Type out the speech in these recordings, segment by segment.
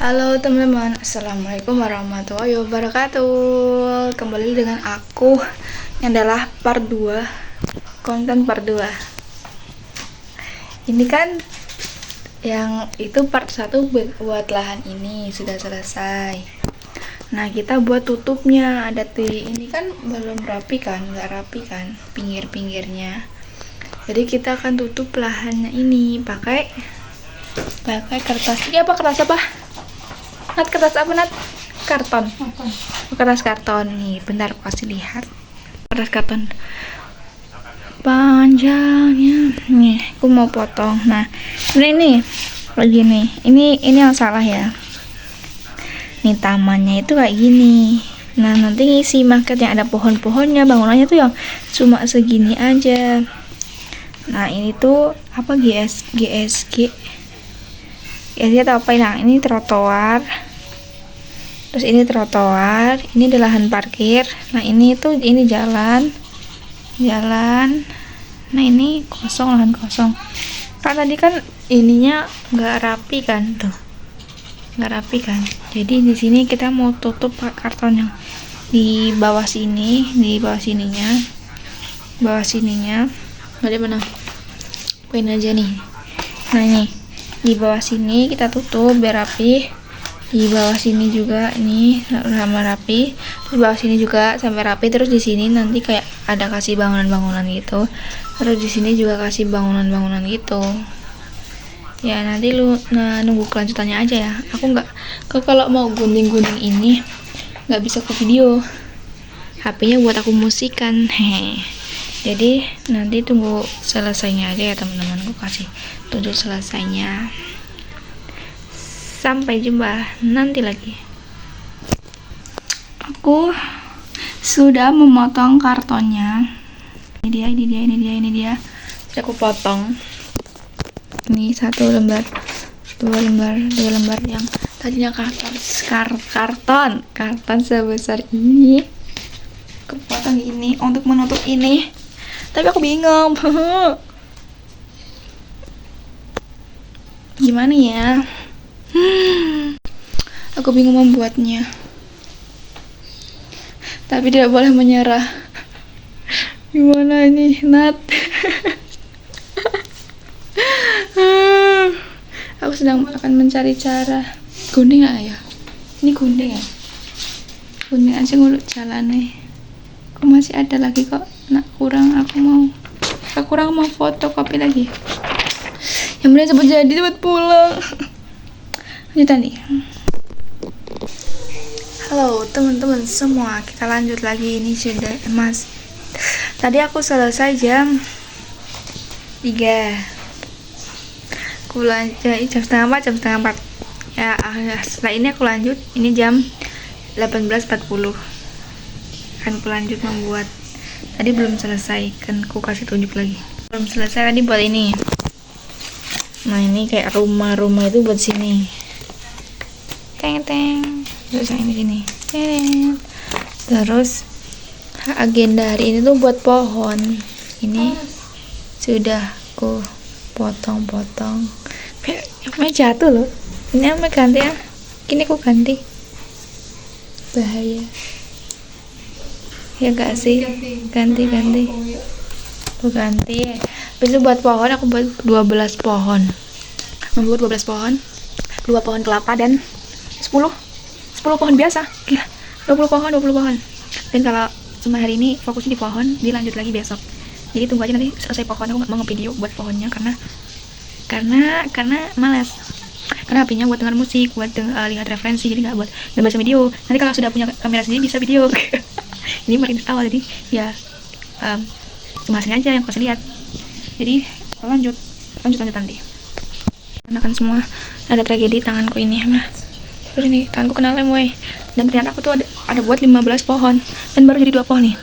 Halo teman-teman, Assalamualaikum warahmatullahi wabarakatuh. Kembali dengan aku yang adalah part 2, konten part 2. Ini kan yang itu part 1 buat lahan ini sudah selesai. Nah, kita buat tutupnya. Ada ini kan belum rapi kan, nggak rapi kan pinggir-pinggirnya. Jadi kita akan tutup lahannya ini pakai kertas. Ini apa, kertas apa? Nat, kertas apa, Nat? Karton. Kertas karton nih. Bentar aku kasih lihat. Kertas karton panjangnya. Nih, aku mau potong. Nah, ini kayak gini. Ini yang salah ya. Nih tamannya itu kayak gini. Nah, nanti ngisi market yang ada pohon-pohonnya, bangunannya tuh yang cuma segini aja. Nah, ini tuh apa, GSG atau apa? Nah, ini trotoar. Terus ini trotoar, ini di lahan parkir. Nah, ini jalan. Nah, ini kosong, lahan kosong. Kan tadi kan ininya nggak rapi kan tuh. Nggak rapi kan. Jadi di sini kita mau tutup karton yang di bawah sini, bawah sininya. Ada mana? Poin aja nih. Nah, ini di bawah sini kita tutup biar rapi. Di bawah sini juga ini sama rapi. Di bawah sini juga sampai rapi. Terus di sini nanti kayak ada kasih bangunan-bangunan gitu. Terus di sini juga kasih bangunan-bangunan gitu. Ya, nanti nunggu kelanjutannya aja ya. Aku kalau mau gunting-gunting ini nggak bisa ke video. HP-nya buat aku musikan. Jadi nanti tunggu selesainya aja ya teman-teman. Aku kasih tunjuk selesainya. Sampai jumpa nanti lagi. Aku sudah memotong kartonnya. Ini dia. Sudah aku potong. Ini 1 lembar, 2 lembar yang tadinya karton sebesar ini. Aku potong ini untuk menutup ini. Tapi aku bingung. Gimana ya? Aku bingung membuatnya. Tapi tidak boleh menyerah. Gimana ini, Nat? Aku sedang akan mencari cara. Gunting nggak ya? Ini gunting ya? Gunting aja ngulut jalan nih. Aku masih ada lagi kok. Nah, kurang mau fotokopi lagi. Yang benar cepat jadi, cepat pulang. Lanjutan nih. Halo teman-teman semua, kita lanjut lagi. Ini sudah emas. Tadi aku selesai jam 3. Aku lanjut jam setengah 4. Ya, setelah ini aku lanjut. Ini jam 18.40. Akan aku lanjut membuat. Tadi belum selesai, kan aku kasih tunjuk lagi. Belum selesai tadi buat ini. Nah, ini kayak rumah itu buat sini. Teng. Terus yang ini gini. Terus agenda hari ini tuh buat pohon. Ini sudah aku potong. Kayak jatuh loh. Ini apa ganti ya? Gini aku ganti. Bahaya. Ya gak sih? Ganti. Aku ganti. Habis itu buat pohon aku buat 12 pohon. Membuat 12 pohon. 2 pohon kelapa dan 10 pohon biasa. Gila. 20 pohon. Dan kalau cuma hari ini fokusnya di pohon, dilanjut lagi besok. Jadi tunggu aja nanti selesai pohon. Aku mau nge-video buat pohonnya karena malas. Karena HP-nya buat dengar musik, buat lihat referensi, jadi nggak buat baca video. Nanti kalau sudah punya kamera sendiri bisa video. Ini makin awal, jadi ya cuma hasilnya aja yang kasih lihat. Jadi lanjut nanti. Karena kan semua ada tragedi tanganku ini. Nah, terus ini tanganku kena lem, woy. Dan ternyata aku tuh ada buat 15 pohon dan baru jadi 2 pohon nih.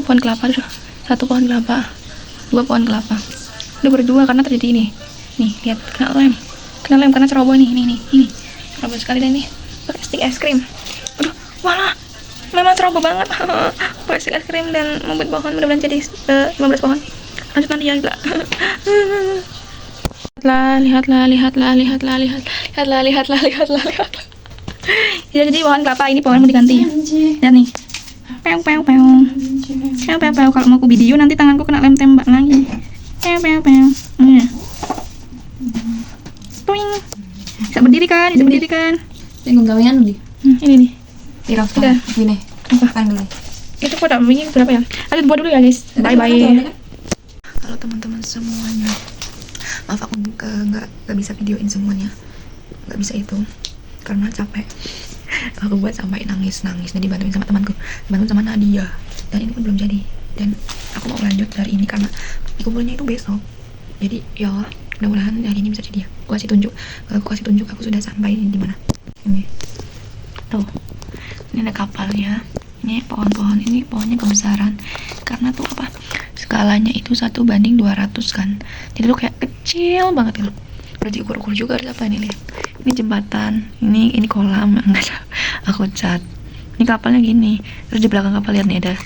Pohon kelapa tuh. 1 pohon kelapa, 2 pohon kelapa. Udah berdua karena terjadi ini. Nih, lihat kena lem karena ceroboh nih. Ceroboh sekali dan ini pakai stick es krim. Aduh, walah. Memang ceroboh banget. Pakai stick es krim dan membuat pohon mudah-mudahan jadi 15 pohon. Lanjut nanti ya, gila. Lihatlah. Ya, jadi pohon kelapa ini pohon mau diganti. Lihat nih. Pew pew pew. Pew pew pew. Kalau mau aku video nanti tanganku kena lem tembak lagi. Pew pew pew. Ini. Tuing. Bisa berdiri kan? Bisa berdiri kan? Tengok gawean di. Ini nih. Tidak Udah. Ini. Apa? Kan dulu. Itu kok tak bunyi berapa ya? Lanjut buat dulu ya guys. Bye bye. Halo teman-teman semuanya. Maaf aku nggak bisa videoin semuanya. Nggak bisa itu karena capek. Aku buat sampai nangis dan dibantuin sama temanku, dibantuin sama Nadia. Dan ini pun belum jadi. Dan aku mau lanjut hari ini karena dikumpulnya itu besok. Jadi ya Allah, mudah-mudahan hari ini bisa jadi ya. Aku kasih tunjuk. Kalau aku kasih tunjuk aku sudah sampai di mana. Ini. Tuh. Ini ada kapalnya. Ini pohon-pohon ini pohonnya kebesaran karena tuh apa skalanya itu 1:200 kan, jadi tuh kayak kecil banget gitu. Udah diukur-ukur juga ada apa ini, lihat ini jembatan, ini kolam enggak tahu aku cat. Ini kapalnya gini, terus di belakang kapal lihat nih ada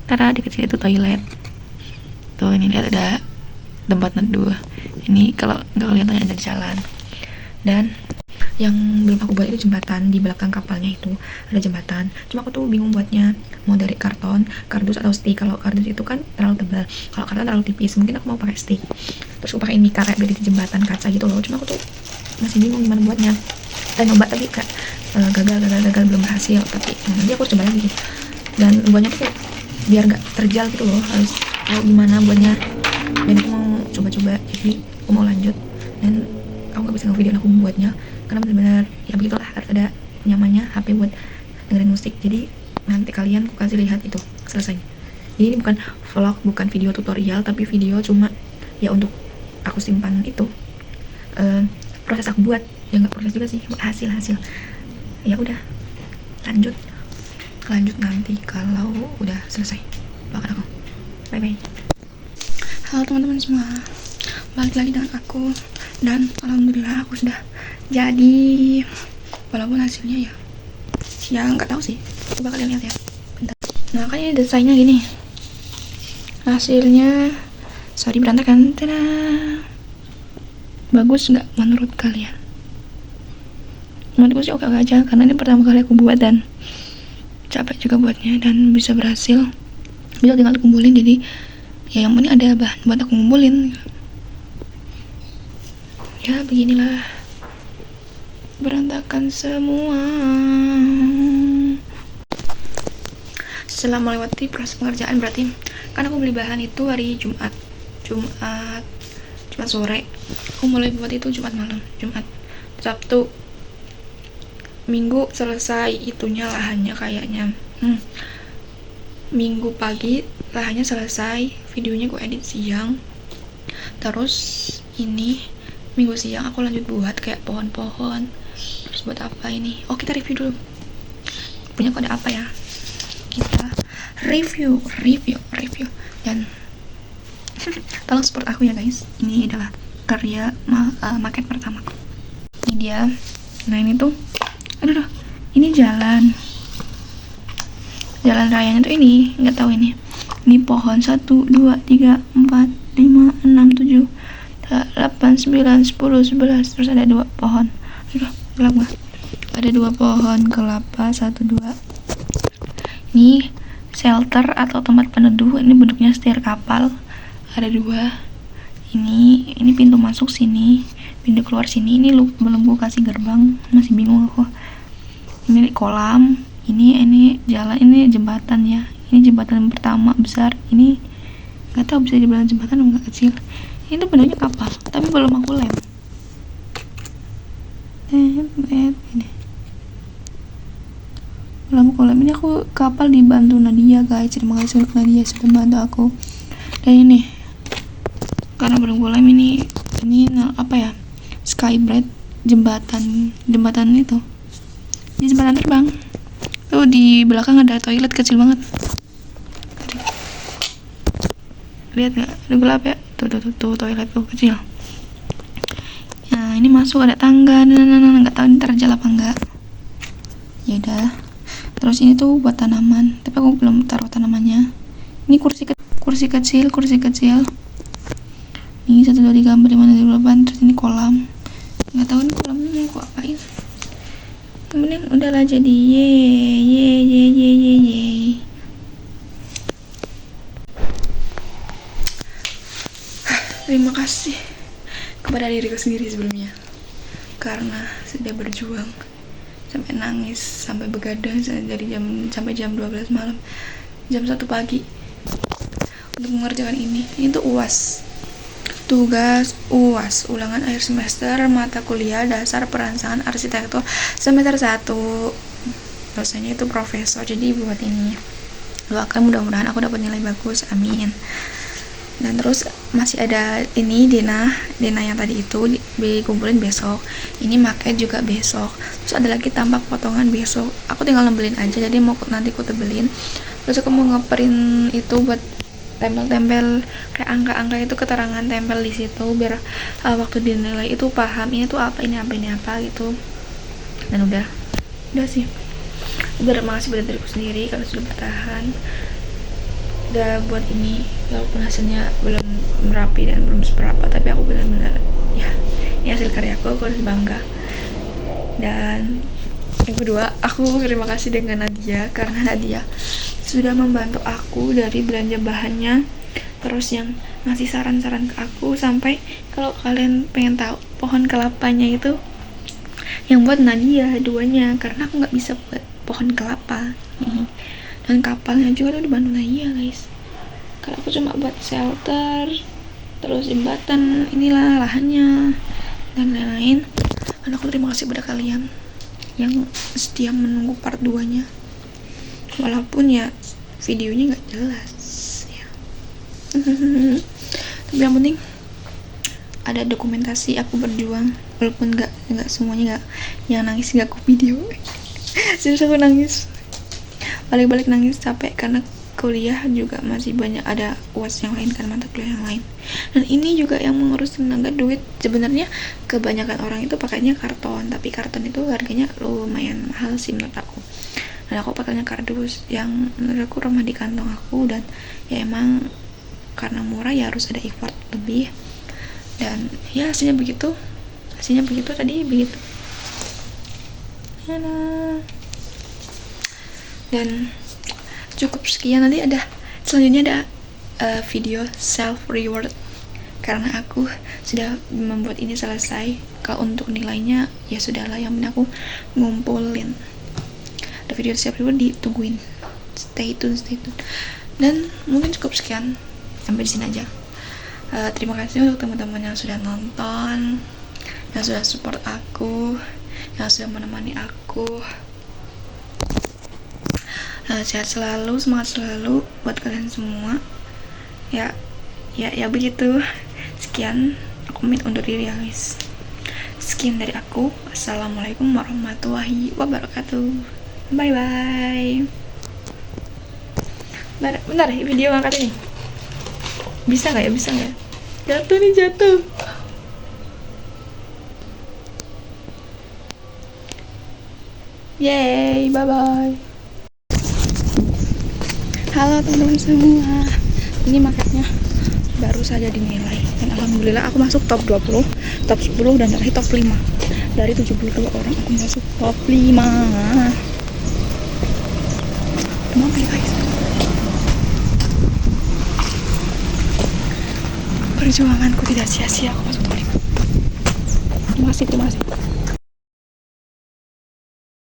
tada di kecil itu toilet tuh, ini lihat ada tempat neduh. Ini kalau nggak kelihatan ada di jalan. Dan yang belum aku buat itu jembatan di belakang kapalnya itu ada jembatan. Cuma aku tuh bingung buatnya mau dari karton, kardus atau stick. Kalau kardus itu kan terlalu tebal, kalau karton terlalu tipis. Mungkin aku mau pakai stick. Terus aku pakai mika kayak beli di jembatan kaca gitu loh. Cuma aku tuh masih bingung gimana buatnya. Dan nyoba tapi kayak gagal belum berhasil. Tapi nanti aku coba lagi. Dan buatnya tuh kayak biar nggak terjal gitu loh. Harus tahu gimana buatnya. Dan aku mau coba-coba. Jadi aku mau lanjut. Dan aku nggak bisa ngevideo aku membuatnya karena benar-benar ya begitulah, harus ada nyamannya HP buat dengerin musik. Jadi nanti kalian aku kasih lihat itu selesai. Jadi ini bukan vlog, bukan video tutorial, tapi video cuma ya untuk aku simpan itu proses aku buat. Ya nggak proses juga sih, hasil ya udah lanjut nanti kalau udah selesai bakal aku. Bye bye. Halo teman-teman semua, balik lagi dengan aku. Dan alhamdulillah aku sudah jadi, walaupun hasilnya ya nggak tahu sih, coba kalian lihat ya. Bentar. Nah kan ini desainnya gini, hasilnya sorry berantakan. Tada! Bagus nggak menurut kalian? Menurutku sih oke aja karena ini pertama kali aku buat dan capek juga buatnya dan bisa berhasil. Bisa tinggal kumpulin, jadi ya yang penting ada bahan buat aku ngumpulin. Ya beginilah, berantakan semua. Setelah melewati proses pengerjaan, berarti kan aku beli bahan itu hari Jumat sore. Aku mulai buat itu Jumat malam, Jumat, Sabtu, Minggu selesai itunya lahannya kayaknya. Minggu pagi lahannya selesai, videonya gue edit siang. Terus ini Minggu siang aku lanjut buat kayak pohon-pohon. Terus buat apa ini? Oh, kita review dulu. Punya kode apa ya? Kita review. Dan tolong support aku ya guys. Ini adalah karya maket pertamaku. Ini dia. Nah ini tuh, aduh, ini jalan rayanya tuh ini, nggak tahu ini. Ini pohon 1, 2, 3, 4, 5, 6, 7, 8, 9, 10, 11. Terus ada 2 pohon. Aduh, gelap gak? Ada 2 pohon kelapa, 1, 2. Ini shelter atau tempat peneduh. Ini bentuknya setir kapal. Ada 2. Ini pintu masuk sini, pintu keluar sini. Ini belum gue kasih gerbang, masih bingung aku. Ini kolam. Ini jalan, ini jembatan ya. Ini jembatan pertama besar. Ini nggak tahu bisa dibilang jembatan atau nggak, kecil. Ini tuh bentuknya kapal, tapi belum aku lem. Ini belum aku lem. Ini aku kapal dibantu Nadia guys. Terima kasih untuk Nadia sudah bantu aku. Dan ini karena belum aku lem, ini apa ya, skybridge, jembatan itu. Ini jembatan terbang. Tuh di belakang ada toilet kecil banget. Lihat nggak? Ada gelap ya? Tuh toilet tuh kecil. Nah ini masuk ada tangga. Nggak tahu ini terjal apa enggak. Ya udah. Terus ini tuh buat tanaman. Tapi aku belum taruh tanamannya. Ini kursi kecil. Ini 1, 2, 3, 4, 5, 6, 7, 8. Terus ini kolam. Nggak tahu ini kolamnya mau aku apain. Kemudian udahlah jadi ye. Terima kasih kepada diriku sendiri sebelumnya karena sudah berjuang sampai nangis, sampai begadang sampai jam 12 malam, jam 1 pagi untuk mengerjakan ini. Ini tuh UAS, tugas UAS, ulangan akhir semester mata kuliah dasar perancangan arsitektur semester 1. Dosanya itu profesor, jadi buat ini doakan mudah-mudahan aku dapat nilai bagus, amin. Dan terus masih ada ini Dina yang tadi itu dikumpulin besok, ini maket juga besok, terus ada lagi tampak potongan besok. Aku tinggal ngebelin aja, jadi mau nanti aku tebelin. Terus aku mau ngeprint itu buat tempel kayak angka-angka itu, keterangan tempel di situ biar waktu dinilai itu paham ini tuh apa, ini apa gitu. Dan udah sih. Terima kasih pada diriku sendiri kalau sudah bertahan, udah buat ini. Walaupun hasilnya belum merapi dan belum seberapa, tapi aku benar-benar ya, ini hasil karyaku, aku harus bangga. Dan yang kedua, aku terima kasih dengan Nadia karena Nadia sudah membantu aku dari belanja bahannya, terus yang ngasih saran-saran ke aku. Sampai kalau kalian pengen tahu, pohon kelapanya itu yang buat Nadia duanya, karena aku nggak bisa buat pohon kelapa. Dan kapalnya juga tuh dibantu Nadia guys. Kalau aku cuma buat shelter, terus jembatan, inilah lahannya dan lain-lain. Dan aku terima kasih pada kalian yang setia menunggu part 2 nya, walaupun ya videonya gak jelas ya. Tapi yang penting ada dokumentasi aku berjuang, walaupun gak semuanya, gak yang nangis gak aku video. Serius aku nangis, balik-balik nangis, capek karena kuliah juga masih banyak, ada UAS yang lain kan, mata kuliah yang lain. Dan ini juga yang mengurus tenaga duit. Sebenarnya kebanyakan orang itu pakainya karton, tapi karton itu harganya lumayan mahal sih menurut aku. Dan aku pakainya kardus yang menurut aku ramah di kantong aku, dan ya emang karena murah ya harus ada effort lebih. Dan ya hasilnya begitu tadi begitu. Dan cukup sekian, nanti selanjutnya ada video self reward karena aku sudah membuat ini selesai. Kalau untuk nilainya ya sudahlah, yang penting aku ngumpulin. Ada video self reward, ditungguin, stay tune. Dan mungkin cukup sekian, sampai di sini aja. Terima kasih untuk teman-teman yang sudah nonton, yang sudah support aku, yang sudah menemani aku. Sehat selalu, semangat selalu buat kalian semua. Ya begitu. Sekian, aku pamit undur diri ya guys. Sekian dari aku. Assalamualaikum warahmatullahi wabarakatuh. Bye bye. Bentar, video ngangkat ini. Bisa nggak ya? Jatuh. Yeay, bye bye. Halo teman-teman semua, ini maketnya baru saja dinilai dan alhamdulillah aku masuk top 20, top 10 dan terakhir top 5. Dari 72 orang aku masuk top 5. Kenapa ya guys? Perjuanganku tidak sia-sia, aku masuk top 5. Terima kasih.